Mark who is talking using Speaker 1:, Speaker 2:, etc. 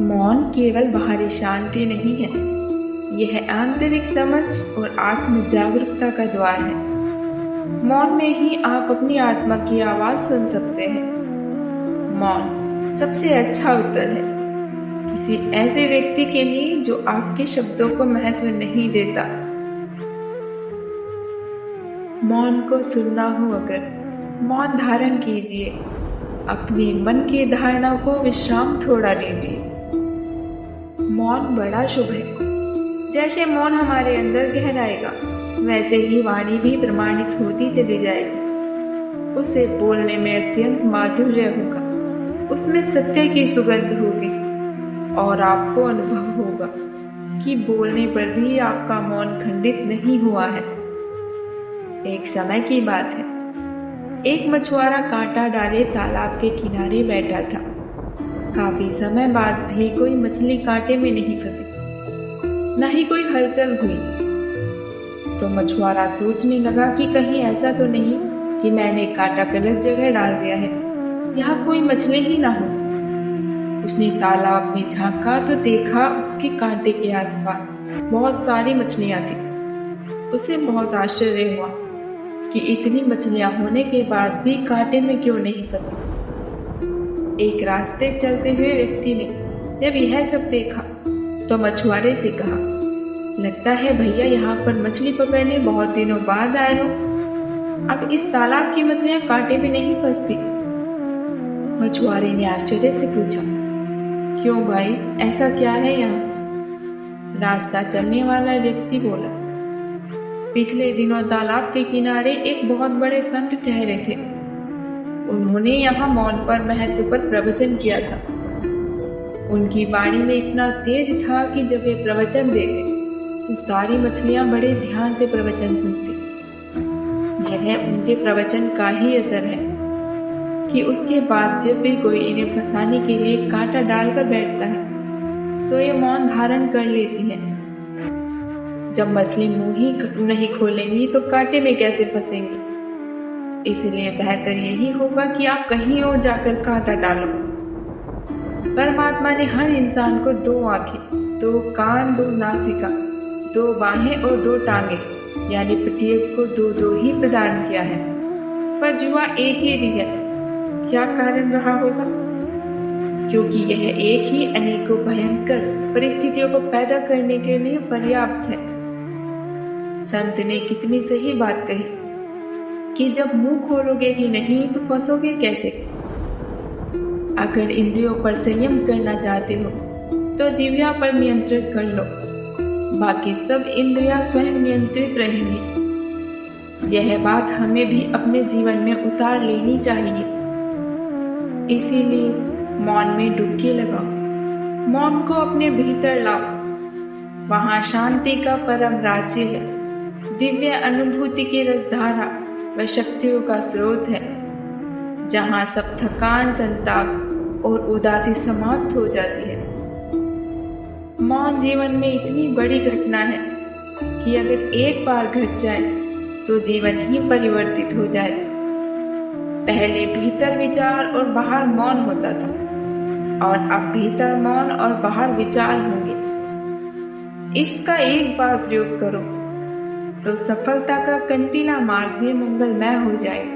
Speaker 1: मौन केवल बाहरी शांति नहीं है, यह आंतरिक समझ और आत्म जागरूकता का द्वार है। मौन में ही आप अपनी आत्मा की आवाज सुन सकते हैं। मौन सबसे अच्छा उत्तर है किसी ऐसे व्यक्ति के लिए जो आपके शब्दों को महत्व नहीं देता। मौन को सुनना हो अगर, मौन धारण कीजिए, अपने मन की धारणा को विश्राम थोड़ा दीजिए। मौन बड़ा शुभ है। जैसे मौन हमारे अंदर गहराएगा, वैसे ही वाणी भी प्रमाणित होती चली जाएगी। उसे बोलने में अत्यंत माधुर्य होगा, उसमें सत्य की सुगंध होगी और आपको अनुभव होगा कि बोलने पर भी आपका मौन खंडित नहीं हुआ है। एक समय की बात है, एक मछुआरा कांटा डाले तालाब के किनारे बैठा था। काफी समय बाद भी कोई मछली कांटे में नहीं फंसी, न ही कोई हलचल हुई। तो मछुआरा सोचने लगा कि कहीं ऐसा तो नहीं कि मैंने कांटा गलत जगह डाल दिया है, यहाँ कोई मछली ही ना हो। उसने तालाब में झांका तो देखा उसके कांटे के आसपास बहुत सारी मछलियां थी। उसे बहुत आश्चर्य हुआ कि इतनी मछलियां होने के बाद भी कांटे में क्यों नहीं फंसी। एक रास्ते चलते हुए व्यक्ति ने जब यह सब देखा तो मछुआरे से कहा, लगता है भैया यहाँ पर मछली पकड़ने बहुत दिनों बाद आए हो। अब इस तालाब की मछलियां कांटे में नहीं फंसती। मछुआरे ने आश्चर्य से पूछा, क्यों भाई, ऐसा क्या है यहाँ? रास्ता चलने वाला व्यक्ति बोला, पिछले दिनों तालाब के किनारे एक बहुत बड़े संत ठहरे थे। उन्होंने यहाँ मौन पर महत्व पर प्रवचन किया था। उनकी वाणी में इतना तेज था कि जब वे प्रवचन देते तो सारी मछलियां बड़े ध्यान से प्रवचन सुनती। यह उनके प्रवचन का ही असर है कि उसके बाद जब भी कोई इन्हें फंसाने के लिए कांटा डालकर बैठता है तो ये मौन धारण कर लेती है। जब मछली मुंह ही नहीं खोलेंगी तो कांटे में कैसे फंसेंगी? इसलिए बेहतर यही होगा कि आप कहीं और जाकर कांटा डालो। परमात्मा ने हर इंसान को 2 आंखें, 2 कान, 2 नासिका, 2 बाहें और 2 टांगे, यानी प्रत्येक को 2-2 ही प्रदान किया है, पर जुआ एक ही दी है। क्या कारण रहा होगा? क्योंकि यह एक ही अनेकों भयंकर परिस्थितियों को पैदा करने के लिए पर्याप्त है। संत ने कितनी सही बात कही कि जब मुंह खोलोगे ही नहीं तो फंसोगे कैसे? अगर इंद्रियों पर संयम करना चाहते हो तो जिह्वा पर नियंत्रण कर लो, बाकी सब इंद्रियां स्वयं नियंत्रित रहेंगी। यह बात हमें भी अपने जीवन में उतार लेनी चाहिए। इसीलिए मौन में डुबकी लगाओ, मौन को अपने भीतर लाओ। वहां शांति का परम राज्य है, दिव्य अनुभूति की रसधारा व शक्तियों का स्रोत है, जहां सब थकान, संताप और उदासी समाप्त हो जाती है। मौन जीवन में इतनी बड़ी घटना है कि अगर एक बार घट जाए तो जीवन ही परिवर्तित हो जाए। पहले भीतर विचार और बाहर मौन होता था, और अब भीतर मौन और बाहर विचार होंगे। इसका एक बार प्रयोग करो तो सफलता का कंटीला मार्ग भी मंगलमय हो जाएगा।